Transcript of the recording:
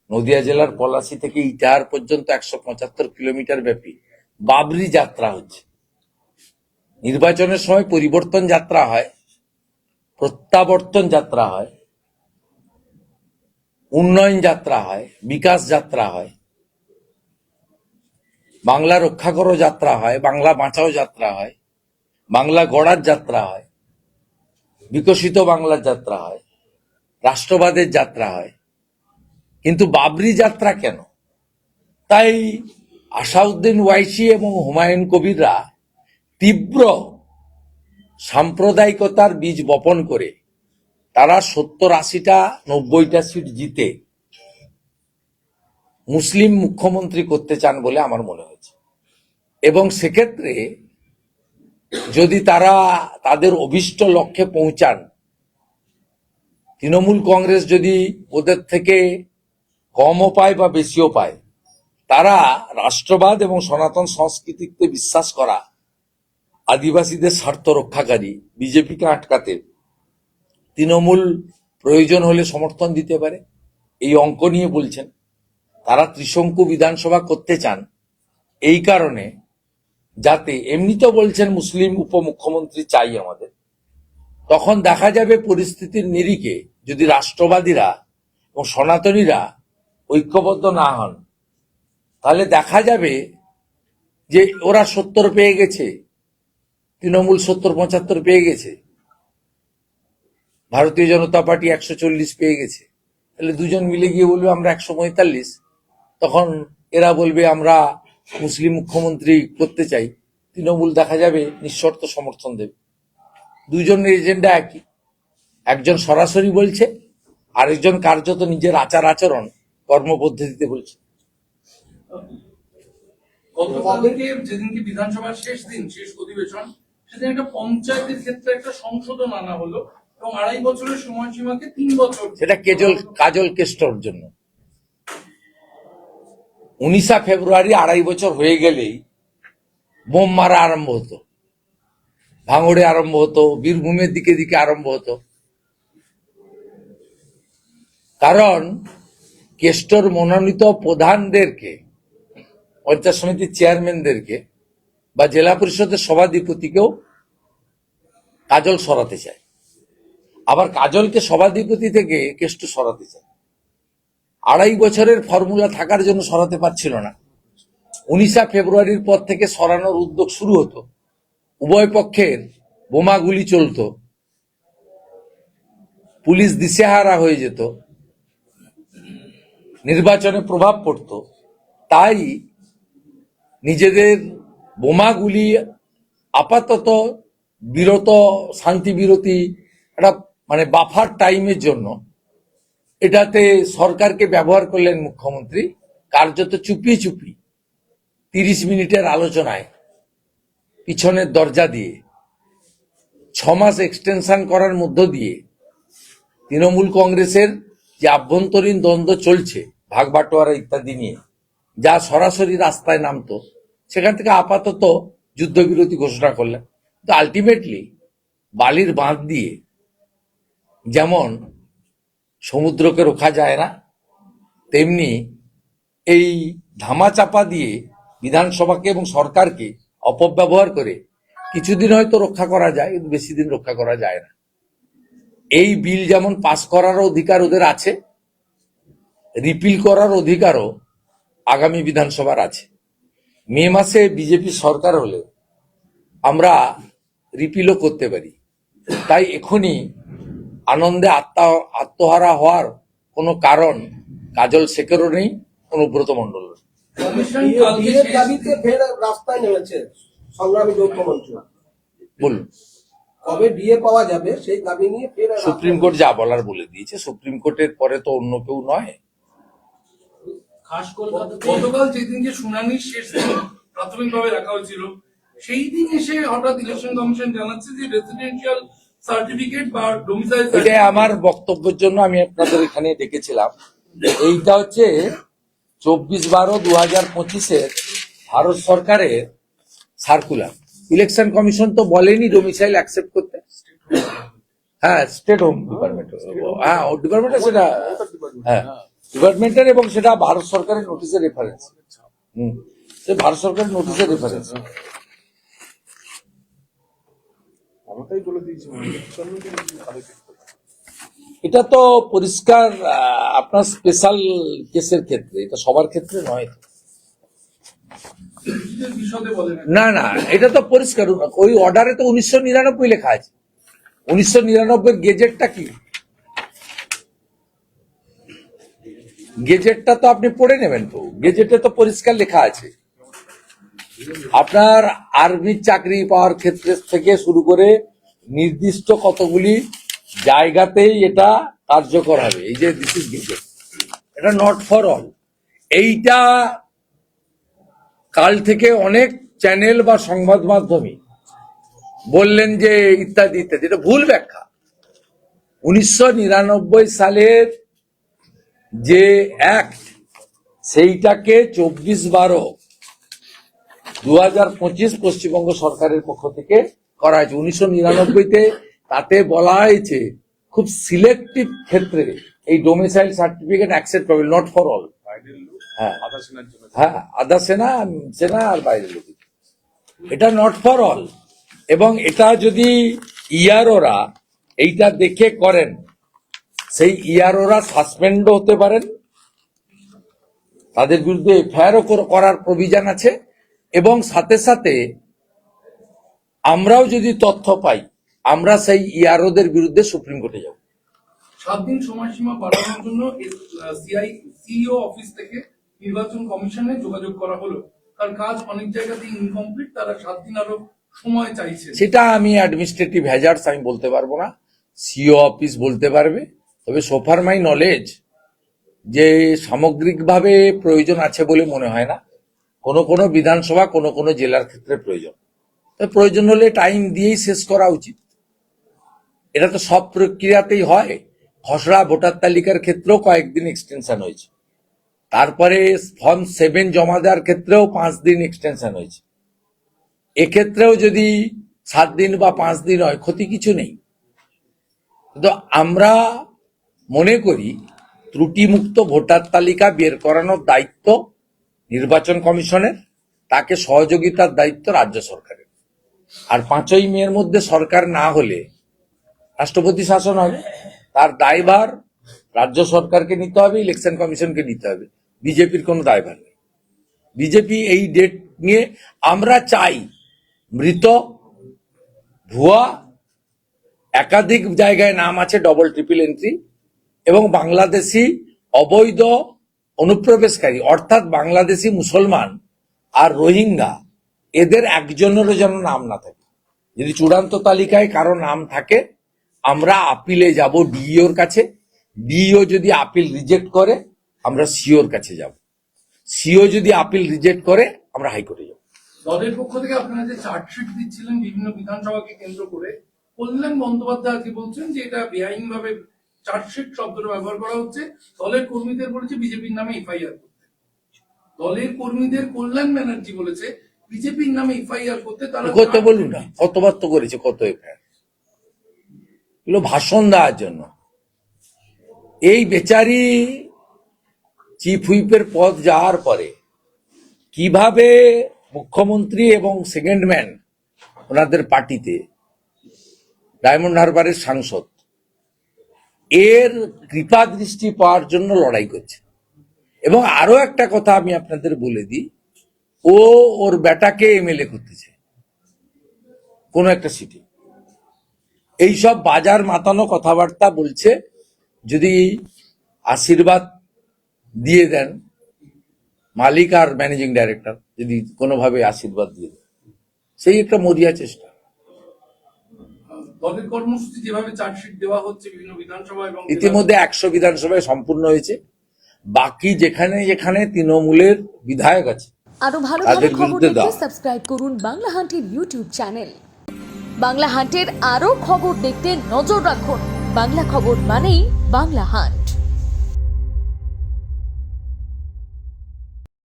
নদিয়া জেলার পলাশী থেকে ইটাহার পর্যন্ত 175 কিলোমিটার ব্যাপী বাবরি যাত্রা হচ্ছে। নির্বাচনের সময় পরিবর্তন যাত্রা হয়, প্রত্যাবর্তন যাত্রা হয়, উন্নয়ন যাত্রা হয়, বিকাশ যাত্রা হয়, বাংলা রক্ষা করো যাত্রা হয়, বাংলা বাঁচাও যাত্রা হয়, বাংলা গড়ার যাত্রা হয়, বিকশিত বাংলার যাত্রা হয়, রাষ্ট্রবাদের যাত্রা হয়। কিন্তু বাবরি যাত্রা কেন? তাই আসাউদ্দিন ওয়াইসি এবং হুমায়ুন কবিররা তীব্র সাম্প্রদায়িকতার বীজ বপন করে তারা 70-80টা 90টা সিট জিতে মুসলিম মুখ্যমন্ত্রী করতে চান বলে আমার মনে হয়েছে। এবং সেক্ষেত্রে যদি তারা তাদের অভীষ্ট লক্ষ্যে পৌঁছান, তৃণমূল কংগ্রেস যদি ওদের থেকে কমও পায় বা বেশিও পায়, তারা রাষ্ট্রবাদ এবং সনাতন সংস্কৃতিতে বিশ্বাস করা আদিবাসীদের স্বার্থ রক্ষাকারী বিজেপিকে আটকাতে তৃণমূল প্রয়োজন হলে সমর্থন দিতে পারে। এই অঙ্ক নিয়ে বলছেন তারা ত্রিশঙ্কু বিধানসভা করতে চান এই কারণে, যাতে এমনি তো বলছেন মুসলিম উপমুখ্যমন্ত্রী চাই আমাদের, তখন দেখা যাবে পরিস্থিতির নিরিখে যদি রাষ্ট্রবাদীরা এবং সনাতনীরা ঐক্যবদ্ধ না হন, তাহলে দেখা যাবে যে ওরা 70 পেয়ে গেছে, তৃণমূল 70-75 পেয়ে গেছে, ভারতীয় জনতা পার্টি 140 পেয়ে গেছে, তাহলে দুজন মিলে গিয়ে বলবে আমরা 145, তখন এরা বলবে আমরা মুসলিম মুখ্যমন্ত্রী করতে চাই, তৃণমূল দেখা যাবে নিঃশর্ত সমর্থন দেবে। দুজনের এজেন্ডা একই, একজন সরাসরি বলছে, আরেকজন কার্যত নিজের আচার আচরণ কর্মপদ্ধতিতে বলছে। গতকালকে যেদিনকে বিধানসভার শেষ দিন, শেষ অধিবেশন, সেদিন একটা পঞ্চায়েতের ক্ষেত্রে একটা সংশোধন আনা হলো এবং 2.5 বছরের সময়সীমাকে 3 বছর। সেটা কাজল কেষ্টর জন্য 19 ফেব্রুয়ারি 2.5 বছর হয়ে গেলেই বোম মারা আরম্ভ হতো, ভাঙড়ে আরম্ভ হতো, বীরভূমের দিকে দিকে আরম্ভ হতো। কারণ কেষ্টর মনোনীত প্রধানদেরকে, পঞ্চায়েত সমিতির চেয়ারম্যানদেরকে বা জেলা পরিষদের সভাধিপতিকেও কাজল সরাতে চায়, আবার কাজলকে সভাধিপতি থেকে কেষ্ট সরাতে চায়। 2.5 বছরের ফর্মুলা থাকার জন্য সরাতে পারছিল না। 19 ফেব্রুয়ারির পর থেকে সরানোর উদ্যোগ শুরু হতো, উভয় পক্ষের বোমাগুলি চলত, পুলিশ দিশেহারা হয়ে যেত, নির্বাচনে প্রভাব পড়ত। তাই নিজেদের বোমাগুলি আপাতত বিরত, শান্তি বিরতি, একটা মানে বাফার টাইমের জন্য এটাতে সরকারকে ব্যবহার করলেন মুখ্যমন্ত্রী, কার্যত চুপি চুপি 30 মিনিটের আলোচনায় পিছনের দরজা দিয়ে 6 মাস এক্সটেনশন করার মধ্য দিয়ে তৃণমূল কংগ্রেসের যে আভ্যন্তরীণ দ্বন্দ্ব চলছে ভাগ বাটোয়ারা ইত্যাদি নিয়ে, যা সরাসরি রাস্তায় নামতো, সেখান থেকে আপাতত যুদ্ধবিরতি ঘোষণা করলেন। তো আলটিমেটলি বালির বাঁধ দিয়ে যেমন সমুদ্রকে রোখা যায় না, তেমনি এই ধামাচাপা দিয়ে বিধানসভাকে এবং সরকারকে অপব্যবহার করে কিছুদিন হয়তো রক্ষা করা যায়, কিন্তু বেশি দিন রক্ষা করা যায় না। এই বিল যেমন পাস করার অধিকার ওদের আছে, রিপিল করার অধিকারও আগামী বিধানসভার আছে। মে মাসে বিজেপি সরকার হলে আমরা রিপিলও করতে পারি। তাই এখনই আনন্দে আত্মহারা হওয়ার কোনো কারণ কাজল শেখেরও নেই, অনুব্রত মণ্ডল। রাস্তায় নেমেছে সংগ্রামী যৌথ মঞ্চ, বলুন কবে ডিএ পাওয়া যাবে সেই দাবি নিয়ে ফের সুপ্রিম কোর্ট যা বলার বলে দিয়েছে, সুপ্রিম কোর্টের পরে তো অন্য কেউ নয়। গতকাল যেদিনকে শুনানির শেষ দিন প্রাথমিকভাবে রাখা হয়েছিল, সেই দিন এসে হঠাৎ ইলেকশন কমিশন জানাচ্ছে যে রেসিডেন্সিয়াল সার্টিফিকেট বা ডোমিসাইল, এটা আমার বক্তব্যের জন্য আমি আপনাদের এখানে ডেকেছিলাম। এইটা হচ্ছে 24/12/2025 ভারত সরকারের সার্কুলার। ইলেকশন কমিশন তো বলেনি ডোমিসাইল অ্যাকসেপ্ট করতে। হ্যাঁ, স্টেট হোম ডিপার্টমেন্ট, হ্যাঁ ডিপার্টমেন্ট সেটা, হ্যাঁ ডিপার্টমেন্টের, এবং সেটা ভারত সরকারের নোটিশের রেফারেন্স। সে ভারত সরকারের নোটিশের রেফারেন্স। আমাকেই বলে দিয়েছি এটা তো পরিষ্কার আপনার স্পেশাল কেসের ক্ষেত্রে, এটা সবার ক্ষেত্রে নয়। বিশদে বলেন। না না, এটা তো পরিষ্কার, ওই অর্ডারে তো 1999 লেখা আছে। 1999 গেজেটটা কি, গেজেটটা তো আপনি পড়ে নেবেন, তো গেজেটে তো পরিষ্কার লেখা আছে আপনার আর্মির চাকরি পাওয়ার ক্ষেত্রে থেকে শুরু করে নির্দিষ্ট কতগুলি জায়গাতেই এটা কার্যকর হবে। এই যে দিস ইজ গেজেট, এটা নট ফর অল। এইটা কাল থেকে অনেক চ্যানেল বা সংবাদ মাধ্যমে বললেন যে ইত্যাদি ইত্যাদি, এটা ভুল ব্যাখ্যা। 1999 সালের যে অ্যাক্ট, সেইটাকে 24/12/2025 পশ্চিমবঙ্গ সরকারের পক্ষ থেকে করা হয়েছে। 1999-তে তাতে বলা হয়েছে খুব সিলেক্টিভ ক্ষেত্রে এই ডোমিসাইল সার্টিফিকেট অ্যাকসেপ্ট হবে, নট ফর অল। হ্যাঁ হ্যাঁ, আধা সেনা সেনা আর বাইরের লোক, এটা নট ফর অল। এবং এটা যদি ইয়ারোরা এইটা দেখে করেন, সেই ইয়ারোরা সাসপেন্ডও হতে পারেন, তাদের বিরুদ্ধে এফআইআরও করার প্রভিশন আছে। এবং সাথে সাথে আমরাও যদি তথ্য পাই, আমরা সেই ইয়ারোদের বিরুদ্ধে সুপ্রিম কোর্টে যাব। 7 দিন সময়সীমা বাড়ানোর জন্য সিইও অফিস থেকে নির্বাচন কমিশনে যোগাযোগ করা হলো, তার কাজ অনেক জায়গাতেই ইনকমপ্লিট, তারা 7 দিন আরো সময় চাইছে। সেটা আমি অ্যাডমিনিস্ট্রেটিভ হ্যাজার্ডস আমি বলতে পারবো না, সিও অফিস বলতে পারবে। তবে সোফার মাই নলেজ যে সামগ্রিকভাবে প্রয়োজন আছে বলে মনে হয় না। কোনো কোনো বিধানসভা, কোনো কোনো জেলার ক্ষেত্রে প্রয়োজন, তো প্রয়োজন হলে টাইম দিয়েই শেষ করা উচিত। এটা তো সব প্রক্রিয়াতেই হয়। খসড়া ভোটার তালিকার ক্ষেত্রেও কয়েকদিন এক্সটেনশন হয়েছে, তারপরে ফর্ম 7 জমা দেওয়ার ক্ষেত্রেও 5 দিন এক্সটেনশন হয়েছে। এক্ষেত্রেও যদি 7 দিন বা 5 দিন হয়, ক্ষতি কিছু নেই। কিন্তু আমরা মনে করি ত্রুটিমুক্ত ভোটার তালিকা বের করানোর দায়িত্ব নির্বাচন কমিশনের, তাকে সহযোগিতার দায়িত্ব রাজ্য সরকারের। আর 5ই মের মধ্যে সরকার না হলে রাষ্ট্রপতি শাসন হবে, তার দায়ভার রাজ্য সরকারকে নিতে হবে, ইলেকশন কমিশনকে নিতে হবে। বিজেপির কোনো দায়ভার নেই। বিজেপি এই ডেট নিয়ে, আমরা চাই মৃত, ভুয়া, একাধিক জায়গায় নাম আছে ডবল ট্রিপল এন্ট্রি, এবং বাংলাদেশি অবৈধ অনুপ্রবেশকারী, অর্থাৎ বাংলাদেশি মুসলমান আর রোহিঙ্গা, এদের একজনেরও যেন নাম না থাকে। যদি চূড়ান্ত তালিকায় কারো নাম থাকে, আমরা আপিলে যাব ডিইওর কাছে। ডিইও যদি আপিল রিজেক্ট করে, আমরা সিওর কাছে যাব। সিও যদি আপিল রিজেক্ট করে, আমরা হাইকোর্টে যাব। দলের পক্ষ থেকে আপনারা যে চার্জশিট দিচ্ছিলেন বিভিন্ন বিধানসভাকে কেন্দ্র করে, কল্যাণ বন্দ্যোপাধ্যায় আজকে বলছেন যে এটা বেআইনভাবে চার্জশিট শব্দটা ব্যবহার করা হচ্ছে। দলের কর্মীদের বলেছে বিজেপির নামে এফআইআর করতে। দলের কর্মীদের কল্যাণ ব্যানার্জি বলেছে বিজেপির নামে এফআইআর করতে। তারা কত বলুন না, কতবার তো করেছে, কত এফআইআর, এগুলো ভাষণ দেওয়ার জন্য। এই বেচারি চিফ হুইপের পদ যাওয়ার পরে কিভাবে মুখ্যমন্ত্রী এবং সেকেন্ড ম্যান ওনাদের পার্টিতে, ডায়মন্ড হারবারের সাংসদ, এর কৃপা দৃষ্টি পাওয়ার জন্য লড়াই করছে। এবং আরো একটা কথা আমি আপনাদের বলে দিই, ও ওর বেটাকে এমএলএ করতেছে কোন একটা সিটি। এইসব বাজার মাতানো কথাবার্তা বলছে। যদি আশীর্বাদ দিয়ে দেন মালিক আর ম্যানেজিং ডাইরেক্টর, যদি কোনোভাবে আশীর্বাদ দিয়ে দেন, সেই একটা মরিয়া চেষ্টা। দলের কর্মসূচি যেভাবে চার্জশিট দেওয়া হচ্ছে বিভিন্ন বিধানসভা এবং ইতিমধ্যে 100 বিধানসভায় সম্পূর্ণ হয়েছে। বাকি যেখানে যেখানে তৃণমূলের বিধায়ক আছে, আরো ভালো তাদের খবর বিরুদ্ধে দেখতে দাও। সাবস্ক্রাইব করুন বাংলা হান্টের ইউটিউব চ্যানেল। বাংলা হান্টের আরো খবর দেখতে নজর রাখুন। বাংলা খবর মানেই বাংলা হান্ট।